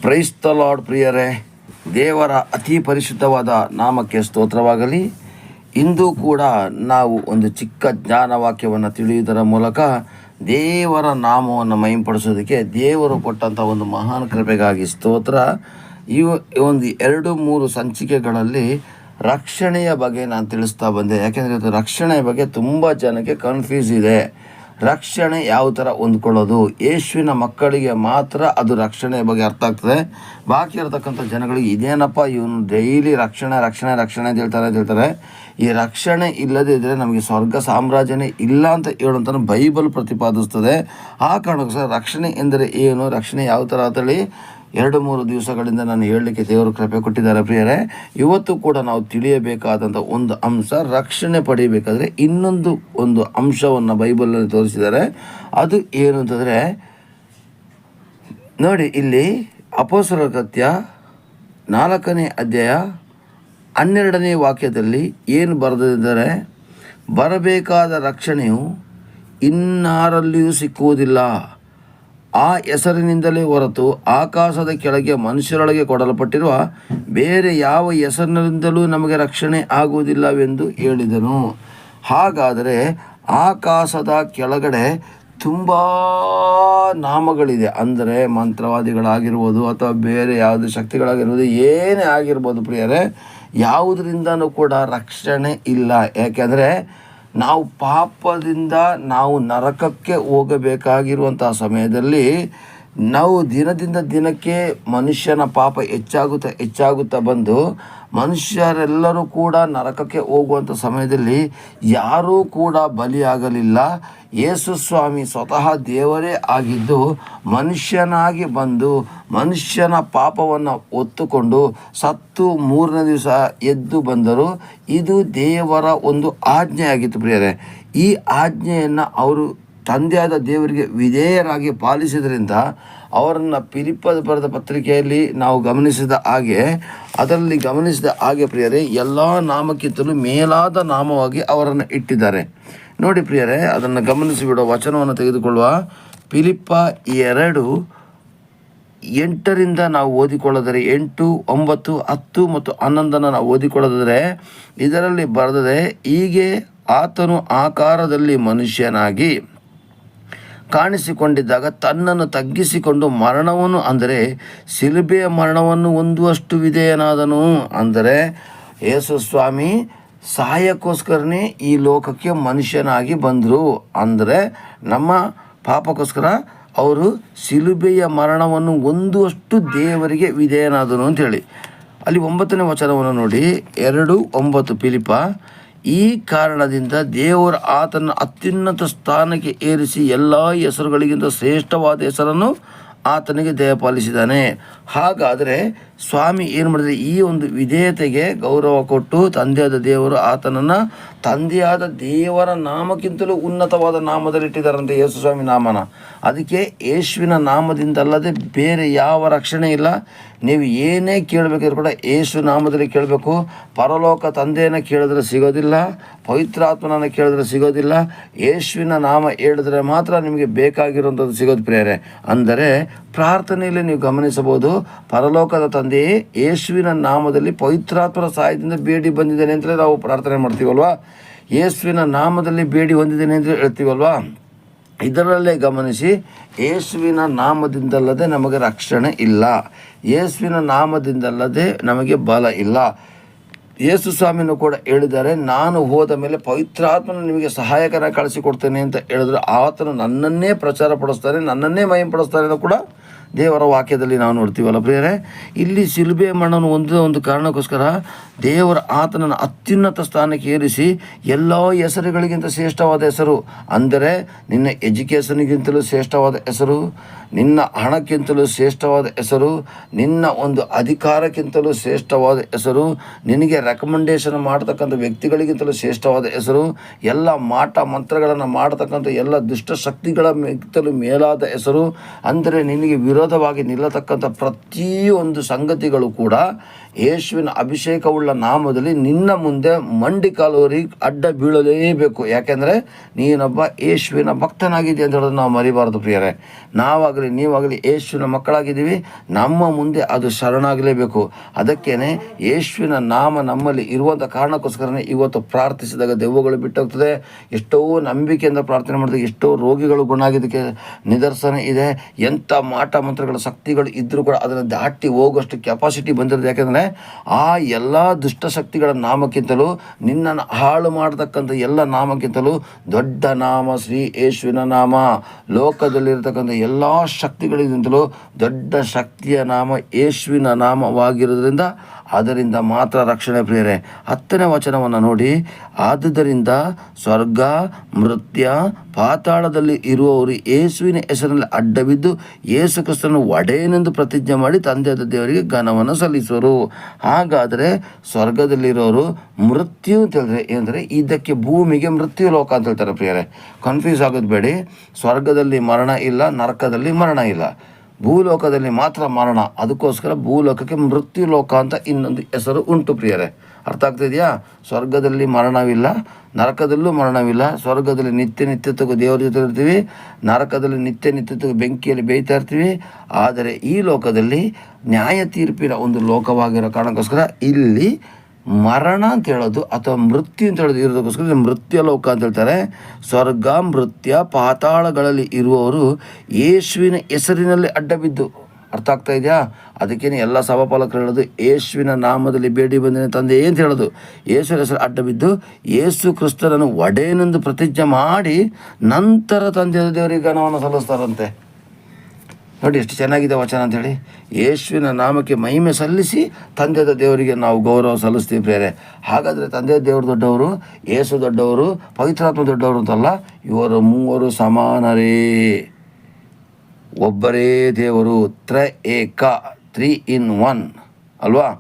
Praise the lord ಪ್ರಿಯರೇ, ದೇವರ ಅತಿ ಪರಿಶುದ್ಧವಾದ ನಾಮಕ್ಕೆ ಸ್ತೋತ್ರವಾಗಲಿ. ಇಂದು ಕೂಡ ನಾವು ಒಂದು ಚಿಕ್ಕ ಜ್ಞಾನವಾಕ್ಯವನ್ನು ತಿಳಿಯುವುದರ ಮೂಲಕ ದೇವರ ನಾಮವನ್ನು ಮಹಿಂಪಡಿಸೋದಕ್ಕೆ ದೇವರು ಕೊಟ್ಟಂಥ ಒಂದು ಮಹಾನ್ ಕೃಪೆಗಾಗಿ ಸ್ತೋತ್ರ. ಈ ಒಂದು 2-3 ಸಂಚಿಕೆಗಳಲ್ಲಿ ರಕ್ಷಣೆಯ ಬಗ್ಗೆ ನಾನು ತಿಳಿಸ್ತಾ ಬಂದೆ. ಯಾಕೆಂದರೆ ಇದು ರಕ್ಷಣೆಯ ಬಗ್ಗೆ ತುಂಬ ಜನಕ್ಕೆ ಕನ್ಫ್ಯೂಸ್ ಇದೆ. ರಕ್ಷಣೆ ಯಾವ ಥರ ಹೊಂದ್ಕೊಳ್ಳೋದು, ಯೇಸುವಿನ ಮಕ್ಕಳಿಗೆ ಮಾತ್ರ ಅದು ರಕ್ಷಣೆಯ ಬಗ್ಗೆ ಅರ್ಥ ಆಗ್ತದೆ. ಬಾಕಿ ಇರತಕ್ಕಂಥ ಜನಗಳಿಗೆ ಇದೇನಪ್ಪ ಇವನು ಡೈಲಿ ರಕ್ಷಣೆ ಅಂತ ಹೇಳ್ತಾರೆ. ಈ ರಕ್ಷಣೆ ಇಲ್ಲದೇ ಇದ್ದರೆ ನಮಗೆ ಸ್ವರ್ಗ ಸಾಮ್ರಾಜ್ಯನೇ ಇಲ್ಲ ಅಂತ ಹೇಳುವಂಥ ಬೈಬಲ್ ಪ್ರತಿಪಾದಿಸ್ತದೆ. ಆ ಕಾರಣಕ್ಕೋಸ್ಕರ ರಕ್ಷಣೆ ಎಂದರೆ ಏನು, ರಕ್ಷಣೆ ಯಾವ ಥರ ಅಂತೇಳಿ 2-3 ದಿವಸಗಳಿಂದ ನಾನು ಹೇಳಲಿಕ್ಕೆ ದೇವರು ಕೃಪೆ ಕೊಟ್ಟಿದ್ದಾರೆ ಪ್ರಿಯರೇ. ಇವತ್ತು ಕೂಡ ನಾವು ತಿಳಿಯಬೇಕಾದಂಥ ಒಂದು ಅಂಶ, ರಕ್ಷಣೆ ಪಡೆಯಬೇಕಾದ್ರೆ ಇನ್ನೊಂದು ಅಂಶವನ್ನು ಬೈಬಲಲ್ಲಿ ತೋರಿಸಿದ್ದಾರೆ. ಅದು ಏನು ಅಂತಂದರೆ ನೋಡಿ, ಇಲ್ಲಿ ಅಪೊಸ್ತಲರ ಕೃತ್ಯ 4ನೇ ಅಧ್ಯಾಯ 12ನೇ ವಾಕ್ಯದಲ್ಲಿ ಏನು ಬರೆದಿದ್ದಾರೆ, ಬರಬೇಕಾದ ರಕ್ಷಣೆಯು ಇನ್ನಾರಲ್ಲಿಯೂ ಸಿಕ್ಕುವುದಿಲ್ಲ, ಆ ಹೆಸರಿನಿಂದಲೇ ಹೊರತು ಆಕಾಶದ ಕೆಳಗೆ ಮನುಷ್ಯರೊಳಗೆ ಕೊಡಲ್ಪಟ್ಟಿರುವ ಬೇರೆ ಯಾವ ಹೆಸರಿನಿಂದಲೂ ನಮಗೆ ರಕ್ಷಣೆ ಆಗುವುದಿಲ್ಲವೆಂದು ಹೇಳಿದನು. ಹಾಗಾದರೆ ಆಕಾಶದ ಕೆಳಗಡೆ ತುಂಬ ನಾಮಗಳಿದೆ. ಅಂದರೆ ಮಂತ್ರವಾದಿಗಳಾಗಿರ್ಬೋದು ಅಥವಾ ಬೇರೆ ಯಾವುದೇ ಶಕ್ತಿಗಳಾಗಿರ್ಬೋದು, ಏನೇ ಆಗಿರ್ಬೋದು ಪ್ರಿಯರೇ, ಯಾವುದರಿಂದನೂ ಕೂಡ ರಕ್ಷಣೆ ಇಲ್ಲ. ಯಾಕೆಂದರೆ ನಾವು ಪಾಪದಿಂದ ನಾವು ನರಕಕ್ಕೆ ಹೋಗಬೇಕಾಗಿರುವಂಥ ಸಮಯದಲ್ಲಿ ನಾವು ದಿನದಿಂದ ದಿನಕ್ಕೆ ಮನುಷ್ಯನ ಪಾಪ ಹೆಚ್ಚಾಗುತ್ತಾ ಬಂದು ಮನುಷ್ಯರೆಲ್ಲರೂ ಕೂಡ ನರಕಕ್ಕೆ ಹೋಗುವಂಥ ಸಮಯದಲ್ಲಿ ಯಾರೂ ಕೂಡ ಬಲಿಯಾಗಲಿಲ್ಲ. ಯೇಸು ಸ್ವಾಮಿ ಸ್ವತಃ ದೇವರೇ ಆಗಿದ್ದು ಮನುಷ್ಯನಾಗಿ ಬಂದು ಮನುಷ್ಯನ ಪಾಪವನ್ನು ಹೊತ್ತುಕೊಂಡು ಸತ್ತು 3ನೇ ದಿವಸ ಎದ್ದು ಬಂದರು. ಇದು ದೇವರ ಒಂದು ಆಜ್ಞೆ ಆಗಿತ್ತು ಪ್ರಿಯರೇ. ಈ ಆಜ್ಞೆಯನ್ನು ಅವರು ತಂದೆಯಾದ ದೇವರಿಗೆ ವಿಧೇಯರಾಗಿ ಪಾಲಿಸಿದ್ರಿಂದ ಅವರನ್ನು ಫಿಲಿಪ್ಪದ ಬರೆದ ಪತ್ರಿಕೆಯಲ್ಲಿ ನಾವು ಗಮನಿಸಿದ ಹಾಗೆ ಪ್ರಿಯರೇ, ಎಲ್ಲ ನಾಮಕ್ಕಿಂತಲೂ ಮೇಲಾದ ನಾಮವಾಗಿ ಅವರನ್ನು ಇಟ್ಟಿದ್ದಾರೆ. ನೋಡಿ ಪ್ರಿಯರೇ, ಅದನ್ನು ಗಮನಿಸಿಬಿಡುವ ವಚನವನ್ನು ತೆಗೆದುಕೊಳ್ಳುವ. ಫಿಲಿಪ್ಪ 2:8 ನಾವು ಓದಿಕೊಳ್ಳದರೆ 8, 9, 10 ಮತ್ತು 11 ನಾವು ಓದಿಕೊಳ್ಳದರೆ ಇದರಲ್ಲಿ ಬರೆದಿದೆ, ಹೀಗೆ ಆತನು ಆಕಾರದಲ್ಲಿ ಮನುಷ್ಯನಾಗಿ ಕಾಣಿಸಿಕೊಂಡಿದ್ದಾಗ ತನ್ನನ್ನು ತಗ್ಗಿಸಿಕೊಂಡು ಮರಣವನ್ನು, ಅಂದರೆ ಶಿಲುಬೆಯ ಮರಣವನ್ನು ಹೊಂದುವಷ್ಟು ವಿಧೇಯನಾದನು. ಅಂದರೆ ಯೇಸು ಸ್ವಾಮಿ ಸಹಾಯಕ್ಕೋಸ್ಕರನೇ ಈ ಲೋಕಕ್ಕೆ ಮನುಷ್ಯನಾಗಿ ಬಂದರು. ಅಂದರೆ ನಮ್ಮ ಪಾಪಕ್ಕೋಸ್ಕರ ಅವರು ಶಿಲುಬೆಯ ಮರಣವನ್ನು ಹೊಂದುವಷ್ಟು ದೇವರಿಗೆ ವಿಧೇಯನಾದನು ಅಂತೇಳಿ. ಅಲ್ಲಿ 9ನೇ ವಚನವನ್ನು ನೋಡಿ, 2:9 ಫಿಲಿಪ್ಪ, ಈ ಕಾರಣದಿಂದ ದೇವರು ಆತನ ಅತ್ಯುನ್ನತ ಸ್ಥಾನಕ್ಕೆ ಏರಿಸಿ ಎಲ್ಲ ಹೆಸರುಗಳಿಗಿಂತ ಶ್ರೇಷ್ಠವಾದ ಹೆಸರನ್ನು ಆತನಿಗೆ ದಯಪಾಲಿಸಿದ್ದಾನೆ. ಹಾಗಾದರೆ ಸ್ವಾಮಿ ಏನು ಮಾಡಿದರೆ, ಈ ಒಂದು ವಿಧೇಯತೆಗೆ ಗೌರವ ಕೊಟ್ಟು ತಂದೆಯಾದ ದೇವರು ಆತನನ್ನು ತಂದೆಯಾದ ದೇವರ ನಾಮಕ್ಕಿಂತಲೂ ಉನ್ನತವಾದ ನಾಮದಲ್ಲಿ ಇಟ್ಟಿದ್ದಾರಂತೆ, ಯೇಸು ಸ್ವಾಮಿ ನಾಮನ. ಅದಕ್ಕೆ ಯೇಸುವಿನ ನಾಮದಿಂದಲ್ಲದೆ ಬೇರೆ ಯಾವ ರಕ್ಷಣೆ ಇಲ್ಲ. ನೀವು ಏನೇ ಕೇಳಬೇಕಾದ್ರೂ ಕೂಡ ಯೇಸು ನಾಮದಲ್ಲಿ ಕೇಳಬೇಕು. ಪರಲೋಕ ತಂದೆಯನ್ನು ಕೇಳಿದ್ರೆ ಸಿಗೋದಿಲ್ಲ, ಪವಿತ್ರಾತ್ಮನನ್ನು ಕೇಳಿದ್ರೆ ಸಿಗೋದಿಲ್ಲ. ಯೇಸುವಿನ ನಾಮ ಹೇಳಿದ್ರೆ ಮಾತ್ರ ನಿಮಗೆ ಬೇಕಾಗಿರುವಂಥದ್ದು ಸಿಗೋದು ಪ್ರಿಯರೇ. ಅಂದರೆ ಪ್ರಾರ್ಥನೆಯಲ್ಲಿ ನೀವು ಗಮನಿಸಬಹುದು, ಪರಲೋಕದ ತಂದೆಯೇ ಯೇಸುವಿನ ನಾಮದಲ್ಲಿ ಪವಿತ್ರಾತ್ಮರ ಸಹಾಯದಿಂದ ಬೇಡಿ ಬಂದಿದ್ದೇನೆ ಅಂತಲೇ ನಾವು ಪ್ರಾರ್ಥನೆ ಮಾಡ್ತೀವಲ್ವ. ಯೇಸುವಿನ ನಾಮದಲ್ಲಿ ಬೇಡಿ ಹೊಂದಿದ್ದೇನೆ ಅಂತ ಹೇಳ್ತೀವಲ್ವ. ಇದರಲ್ಲೇ ಗಮನಿಸಿ, ಯೇಸುವಿನ ನಾಮದಿಂದಲ್ಲದೆ ನಮಗೆ ರಕ್ಷಣೆ ಇಲ್ಲ, ಯೇಸುವಿನ ನಾಮದಿಂದಲ್ಲದೆ ನಮಗೆ ಬಲ ಇಲ್ಲ. ಯೇಸು ಸ್ವಾಮಿನೂ ಕೂಡ ಹೇಳಿದ್ದಾರೆ, ನಾನು ಹೋದ ಮೇಲೆ ಪವಿತ್ರಾತ್ಮನ ನಿಮಗೆ ಸಹಾಯಕನ ಕಳಿಸಿಕೊಡ್ತೇನೆ ಅಂತ ಹೇಳಿದ್ರು. ಆತನು ನನ್ನನ್ನೇ ಪ್ರಚಾರ ಪಡಿಸ್ತಾನೆ, ನನ್ನನ್ನೇ ಮಹಿಂಪಡಿಸ್ತಾನೆ ಅಂತ ಕೂಡ ದೇವರ ವಾಕ್ಯದಲ್ಲಿ ನಾವು ನೋಡ್ತೀವಲ್ಲ ಪ್ರಿಯರೇ. ಇಲ್ಲಿ ಶಿಲುಬೆ ಮರಣವನ್ನು ಹೊಂದಿದ ಒಂದು ಕಾರಣಕ್ಕೋಸ್ಕರ ದೇವರ ಆತನನ್ನು ಅತ್ಯುನ್ನತ ಸ್ಥಾನಕ್ಕೆ ಏರಿಸಿ ಎಲ್ಲ ಹೆಸರುಗಳಿಗಿಂತ ಶ್ರೇಷ್ಠವಾದ ಹೆಸರು, ಅಂದರೆ ನಿನ್ನ ಎಜುಕೇಷನ್ಗಿಂತಲೂ ಶ್ರೇಷ್ಠವಾದ ಹೆಸರು, ನಿನ್ನ ಹಣಕ್ಕಿಂತಲೂ ಶ್ರೇಷ್ಠವಾದ ಹೆಸರು, ನಿನ್ನ ಒಂದು ಅಧಿಕಾರಕ್ಕಿಂತಲೂ ಶ್ರೇಷ್ಠವಾದ ಹೆಸರು, ನಿನಗೆ ರೆಕಮೆಂಡೇಷನ್ ಮಾಡ್ತಕ್ಕಂಥ ವ್ಯಕ್ತಿಗಳಿಗಿಂತಲೂ ಶ್ರೇಷ್ಠವಾದ ಹೆಸರು, ಎಲ್ಲ ಮಾಟ ಮಂತ್ರಗಳನ್ನು ಮಾಡ್ತಕ್ಕಂಥ ಎಲ್ಲ ದುಷ್ಟಶಕ್ತಿಗಳಿಗಿಂತಲೂ ಮೇಲಾದ ಹೆಸರು. ಅಂದರೆ ನಿನಗೆ ವಿರೋಧವಾಗಿ ನಿಲ್ಲತಕ್ಕಂಥ ಪ್ರತಿಯೊಂದು ಸಂಗತಿಗಳು ಕೂಡ ಯೇಸುವಿನ ಅಭಿಷೇಕವುಳ್ಳ ನಾಮದಲ್ಲಿ ನಿನ್ನ ಮುಂದೆ ಮಂಡಿಕಾಲುವರಿ ಅಡ್ಡ ಬೀಳಲೇಬೇಕು. ಯಾಕೆಂದರೆ ನೀನೊಬ್ಬ ಯೇಸುವಿನ ಭಕ್ತನಾಗಿದ್ದೆ ಅಂತ ಹೇಳೋದು ನಾವು ಮರಿಬಾರದು ಪ್ರಿಯರೇ. ನಾವಾಗಲಿ ನಾನಾಗಲಿ ನೀವಾಗಲಿ ಯೇಸುವಿನ ಮಕ್ಕಳಾಗಿದ್ದೀವಿ. ನಮ್ಮ ಮುಂದೆ ಅದು ಶರಣಾಗಲೇಬೇಕು. ಅದಕ್ಕೇನೆ ಯೇಸುವಿನ ನಾಮ ನಮ್ಮಲ್ಲಿ ಇರುವಂಥ ಕಾರಣಕ್ಕೋಸ್ಕರನೇ ಇವತ್ತು ಪ್ರಾರ್ಥಿಸಿದಾಗ ದೆವ್ವಗಳು ಬಿಟ್ಟೋಗ್ತದೆ. ಎಷ್ಟೋ ನಂಬಿಕೆಯಿಂದ ಪ್ರಾರ್ಥನೆ ಮಾಡಿದಾಗ ಎಷ್ಟೋ ರೋಗಿಗಳು ಗುಣ ಆಗಿದ್ದಕ್ಕೆ ನಿದರ್ಶನ ಇದೆ. ಎಂಥ ಮಾಟ ಮಂತ್ರಗಳ ಶಕ್ತಿಗಳು ಇದ್ದರೂ ಕೂಡ ಅದನ್ನು ದಾಟಿ ಹೋಗುವಷ್ಟು ಕೆಪಾಸಿಟಿ ಬಂದಿರೋದು. ಯಾಕೆಂದರೆ ಆ ಎಲ್ಲ ದುಷ್ಟಶಕ್ತಿಗಳ ನಾಮಕ್ಕಿಂತಲೂ, ನಿನ್ನನ್ನು ಹಾಳು ಮಾಡತಕ್ಕಂಥ ಎಲ್ಲ ನಾಮಕ್ಕಿಂತಲೂ ದೊಡ್ಡ ನಾಮ ಶ್ರೀ ಯೇಸುವಿನ ನಾಮ. ಲೋಕದಲ್ಲಿರ್ತಕ್ಕಂಥ ಎಲ್ಲ ಶಕ್ತಿಗಳಿಗಿಂತಲೂ ದೊಡ್ಡ ಶಕ್ತಿಯ ನಾಮ ಯೇಸುವಿನ ನಾಮವಾಗಿರೋದ್ರಿಂದ ಅದರಿಂದ ಮಾತ್ರ ರಕ್ಷಣೆ. ಪ್ರಿಯರೇ, 10ನೇ ವಚನವನ್ನು ನೋಡಿ. ಆದುದರಿಂದ ಸ್ವರ್ಗ, ಮೃತ್ಯ, ಪಾತಾಳದಲ್ಲಿ ಇರುವವರು ಯೇಸುವಿನ ಹೆಸರಿನಲ್ಲಿ ಅಡ್ಡಬಿದ್ದು ಯೇಸು ಕ್ರಿಸ್ತನನ್ನು ಒಡೆಯನೆಂದು ಪ್ರತಿಜ್ಞೆ ಮಾಡಿ ತಂದೆಯಾದ ದೇವರಿಗೆ ಘನವನ್ನು ಸಲ್ಲಿಸುವರು. ಹಾಗಾದರೆ ಸ್ವರ್ಗದಲ್ಲಿರೋರು ಮೃತ್ಯು ಅಂತ ಹೇಳಿದ್ರೆ ಏನಂದರೆ ಇದಕ್ಕೆ ಭೂಮಿಗೆ ಮೃತ್ಯು ಲೋಕ ಅಂತ ಹೇಳ್ತಾರೆ. ಪ್ರಿಯರೇ, ಕನ್ಫ್ಯೂಸ್ ಆಗೋದು ಬೇಡಿ. ಸ್ವರ್ಗದಲ್ಲಿ ಮರಣ ಇಲ್ಲ, ನರಕದಲ್ಲಿ ಮರಣ ಇಲ್ಲ, ಭೂಲೋಕದಲ್ಲಿ ಮಾತ್ರ ಮರಣ. ಅದಕ್ಕೋಸ್ಕರ ಭೂಲೋಕಕ್ಕೆ ಮೃತ್ಯು ಲೋಕ ಅಂತ ಇನ್ನೊಂದು ಹೆಸರು ಉಂಟು. ಪ್ರಿಯರೇ, ಅರ್ಥ ಆಗ್ತಿದೆಯಾ? ಸ್ವರ್ಗದಲ್ಲಿ ಮರಣವಿಲ್ಲ, ನರಕದಲ್ಲೂ ಮರಣವಿಲ್ಲ. ಸ್ವರ್ಗದಲ್ಲಿ ನಿತ್ಯ ನಿತ್ಯತ್ವಕ್ಕೂ ದೇವರ ಜೊತೆ ಇರ್ತೀವಿ, ನರಕದಲ್ಲಿ ನಿತ್ಯ ನಿತ್ಯತ್ವಕ್ಕೂ ಬೆಂಕಿಯಲ್ಲಿ ಬೇಯ್ತಾ ಇರ್ತೀವಿ. ಆದರೆ ಈ ಲೋಕದಲ್ಲಿ ನ್ಯಾಯ ತೀರ್ಪಿನ ಒಂದು ಲೋಕವಾಗಿರೋ ಕಾರಣಕ್ಕೋಸ್ಕರ ಇಲ್ಲಿ ಮರಣ ಅಂತ ಹೇಳೋದು ಅಥವಾ ಮೃತ್ಯು ಅಂತ ಹೇಳೋದು ಇರೋದಕ್ಕೋಸ್ಕರ ಮೃತ್ಯ ಲೋಕ ಅಂತ ಹೇಳ್ತಾರೆ. ಸ್ವರ್ಗ, ಮೃತ್ಯ, ಪಾತಾಳಗಳಲ್ಲಿ ಇರುವವರು ಯೇಸುವಿನ ಹೆಸರಿನಲ್ಲಿ ಅಡ್ಡಬಿದ್ದು. ಅರ್ಥ ಆಗ್ತಾ ಇದೆಯಾ? ಅದಕ್ಕೇನೆ ಎಲ್ಲ ಸಭಾಪಾಲಕರು ಹೇಳೋದು ಯೇಸುವಿನ ನಾಮದಲ್ಲಿ ಬೇಡಿ ಬಂದೇನೆ ತಂದೆ ಅಂತ ಹೇಳೋದು. ಯೇಸುವಿನ ಹೆಸರು ಅಡ್ಡಬಿದ್ದು ಯೇಸು ಕ್ರಿಸ್ತನನ್ನು ಒಡೆಯನೆಂದು ಪ್ರತಿಜ್ಞೆ ಮಾಡಿ ನಂತರ ತಂದೆಯಾದ ದೇವರಿಗೆ ಘನವನ್ನು ಸಲ್ಲಿಸ್ತಾರಂತೆ. ನೋಡಿ ಎಷ್ಟು ಚೆನ್ನಾಗಿದೆ ವಚನ ಅಂಥೇಳಿ. ಯೇಸುವಿನ ನಾಮಕ್ಕೆ ಮಹಿಮೆ ಸಲ್ಲಿಸಿ ತಂದೆಯಾದ ದೇವರಿಗೆ ನಾವು ಗೌರವ ಸಲ್ಲಿಸ್ತೀವಿ. ಪ್ರಿಯರೇ, ಹಾಗಾದರೆ ತಂದೆಯ ದೇವರು ದೊಡ್ಡವರು, ಯೇಸು ದೊಡ್ಡವರು, ಪವಿತ್ರಾತ್ಮ ದೊಡ್ಡವರು ಅಂತಲ್ಲ. ಇವರು ಮೂವರು ಸಮಾನರೇ, ಒಬ್ಬರೇ ದೇವರು. ತ್ರಯೇಕ, 3 in 1 ಅಲ್ವಾ?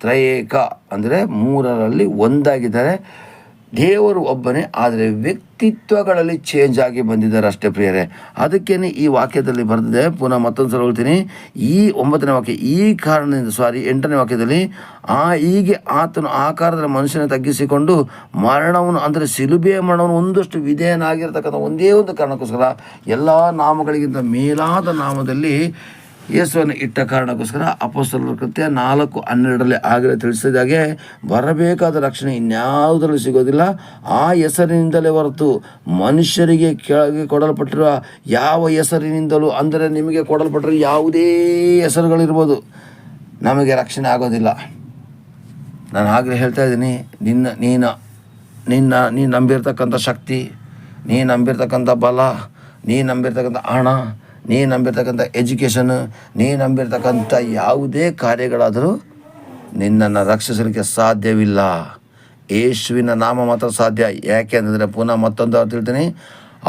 ತ್ರಯೇಕ ಅಂದರೆ ಮೂರರಲ್ಲಿ ಒಂದಾಗಿದ್ದಾರೆ. ದೇವರು ಒಬ್ಬನೇ, ಆದರೆ ವ್ಯಕ್ತಿತ್ವಗಳಲ್ಲಿ ಚೇಂಜ್ ಆಗಿ ಬಂದಿದ್ದಾರೆ ಅಷ್ಟೇ. ಪ್ರಿಯರೇ, ಅದಕ್ಕೇನೆ ಈ ವಾಕ್ಯದಲ್ಲಿ ಬರೆದಿದೆ. ಪುನಃ ಮತ್ತೊಂದು ಸಲ ಹೇಳ್ತೀನಿ. ಈ 9ನೇ ವಾಕ್ಯ, ಈ ಕಾರಣದಿಂದ 8ನೇ ವಾಕ್ಯದಲ್ಲಿ ಹೀಗೆ ಆತನು ಆಕಾರದಲ್ಲಿ ಮನುಷ್ಯನ ತಗ್ಗಿಸಿಕೊಂಡು ಮರಣವನ್ನು ಅಂದರೆ ಶಿಲುಬೆಯ ಮರಣವನ್ನು ಒಂದಷ್ಟು ವಿಧೇಯನಾಗಿರ್ತಕ್ಕಂಥ ಒಂದೇ ಒಂದು ಕಾರಣಕ್ಕೋಸ್ಕರ ಎಲ್ಲ ನಾಮಗಳಿಗಿಂತ ಮೇಲಾದ ನಾಮದಲ್ಲಿ ಯೇಸುವನ್ನು ಇಟ್ಟ ಕಾರಣಕ್ಕೋಸ್ಕರ ಅಪೊಸ್ತಲರ ಕೃತ್ಯ 4:12 ಆಗಲೇ ತಿಳಿಸಿದಾಗೆ ಬರಬೇಕಾದ ರಕ್ಷಣೆ ಇನ್ಯಾವುದರಲ್ಲಿ ಸಿಗೋದಿಲ್ಲ, ಆ ಹೆಸರಿನಿಂದಲೇ ಹೊರತು ಮನುಷ್ಯರಿಗೆ ಕೆಳಗೆ ಕೊಡಲ್ಪಟ್ಟಿರುವ ಯಾವ ಹೆಸರಿನಿಂದಲೂ, ಅಂದರೆ ನಿಮಗೆ ಕೊಡಲ್ಪಟ್ಟಿರೋ ಯಾವುದೇ ಹೆಸರುಗಳಿರ್ಬೋದು, ನಮಗೆ ರಕ್ಷಣೆ ಆಗೋದಿಲ್ಲ. ನಾನು ಆಗಲೇ ಹೇಳ್ತಾ ಇದ್ದೀನಿ, ನೀನು ನಂಬಿರ್ತಕ್ಕಂಥ ಶಕ್ತಿ, ನೀ ನಂಬಿರ್ತಕ್ಕಂಥ ಬಲ, ನೀ ನಂಬಿರ್ತಕ್ಕಂಥ ಹಣ, ನೀ ನಂಬಿರ್ತಕ್ಕಂಥ ಎಜುಕೇಷನ್, ನೀ ನಂಬಿರ್ತಕ್ಕಂಥ ಯಾವುದೇ ಕಾರ್ಯಗಳಾದರೂ ನಿನ್ನನ್ನು ರಕ್ಷಿಸಲಿಕ್ಕೆ ಸಾಧ್ಯವಿಲ್ಲ. ಯೇಸುವಿನ ನಾಮ ಮಾತ್ರ ಸಾಧ್ಯ. ಯಾಕೆ ಅಂತಂದರೆ ಪುನಃ ಮತ್ತೊಂದು ಹೇಳ್ತೀನಿ,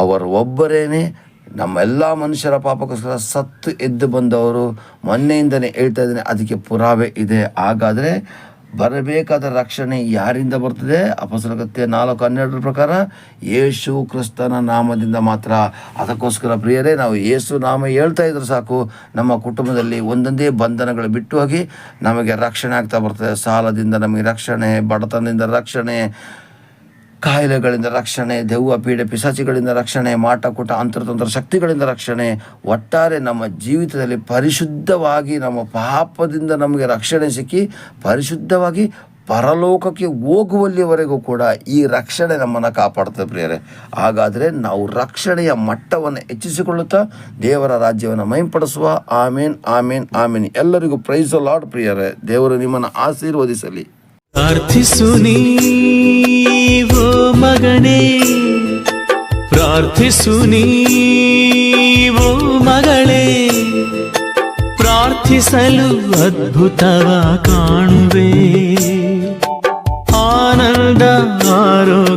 ಅವರು ಒಬ್ಬರೇನೆ ನಮ್ಮೆಲ್ಲ ಮನುಷ್ಯರ ಪಾಪಕ್ಕೋಸ್ಕರ ಸತ್ತು ಎದ್ದು ಬಂದವರು. ಮೊನ್ನೆಯಿಂದಲೇ ಹೇಳ್ತಾ ಇದ್ದೀನಿ, ಅದಕ್ಕೆ ಪುರಾವೆ ಇದೆ. ಹಾಗಾದರೆ ಬರಬೇಕಾದ ರಕ್ಷಣೆ ಯಾರಿಂದ ಬರ್ತದೆ? ಅಪೊಸ್ತಲರ ಕೃತ್ಯ 4:12 ಪ್ರಕಾರ ಯೇಸು ಕ್ರಿಸ್ತನ ನಾಮದಿಂದ ಮಾತ್ರ. ಅದಕ್ಕೋಸ್ಕರ ಪ್ರಿಯರೇ, ನಾವು ಯೇಸು ನಾಮ ಹೇಳ್ತಾ ಇದ್ರೆ ಸಾಕು, ನಮ್ಮ ಕುಟುಂಬದಲ್ಲಿ ಒಂದೊಂದೇ ಬಂಧನಗಳು ಬಿಟ್ಟು ಹೋಗಿ ನಮಗೆ ರಕ್ಷಣೆ ಆಗ್ತಾ ಬರ್ತದೆ. ಸಾಲದಿಂದ ನಮಗೆ ರಕ್ಷಣೆ, ಬಡತನದಿಂದ ರಕ್ಷಣೆ, ಕಾಯಿಲೆಗಳಿಂದ ರಕ್ಷಣೆ, ದೆವ್ವ ಪೀಡೆ ಪಿಶಾಚಿಗಳಿಂದ ರಕ್ಷಣೆ, ಮಾಟಕೂಟ ಅಂತರ್ತಂತ್ರ ಶಕ್ತಿಗಳಿಂದ ರಕ್ಷಣೆ. ಒಟ್ಟಾರೆ ನಮ್ಮ ಜೀವಿತದಲ್ಲಿ ಪರಿಶುದ್ಧವಾಗಿ ನಮ್ಮ ಪಾಪದಿಂದ ನಮಗೆ ರಕ್ಷಣೆ ಸಿಕ್ಕಿ ಪರಿಶುದ್ಧವಾಗಿ ಪರಲೋಕಕ್ಕೆ ಹೋಗುವಲ್ಲಿವರೆಗೂ ಕೂಡ ಈ ರಕ್ಷಣೆ ನಮ್ಮನ್ನು ಕಾಪಾಡ್ತದೆ. ಪ್ರಿಯರೇ, ಹಾಗಾದರೆ ನಾವು ರಕ್ಷಣೆಯ ಮಟ್ಟವನ್ನು ಹೆಚ್ಚಿಸಿಕೊಳ್ಳುತ್ತಾ ದೇವರ ರಾಜ್ಯವನ್ನು ಮಹಿಂಪಡಿಸುವ. ಆಮೇನ್, ಆಮೇನ್, ಆಮೇನ್. ಎಲ್ಲರಿಗೂ ಪ್ರೈಸ್ ದ ಲಾರ್ಡ್. ಪ್ರಿಯರೇ, ದೇವರು ನಿಮ್ಮನ್ನು ಆಶೀರ್ವದಿಸಲಿ. ಪ್ರಾರ್ಥಿಸು ನೀವೋ ಮಗನೇ, ಪ್ರಾರ್ಥಿಸು ನೀವೋ ಮಗಳೇ, ಪ್ರಾರ್ಥಿಸಲು ಅದ್ಭುತವ ಕಾಣುವೆ. ಆನಂದ ಆರೋಗ್ಯ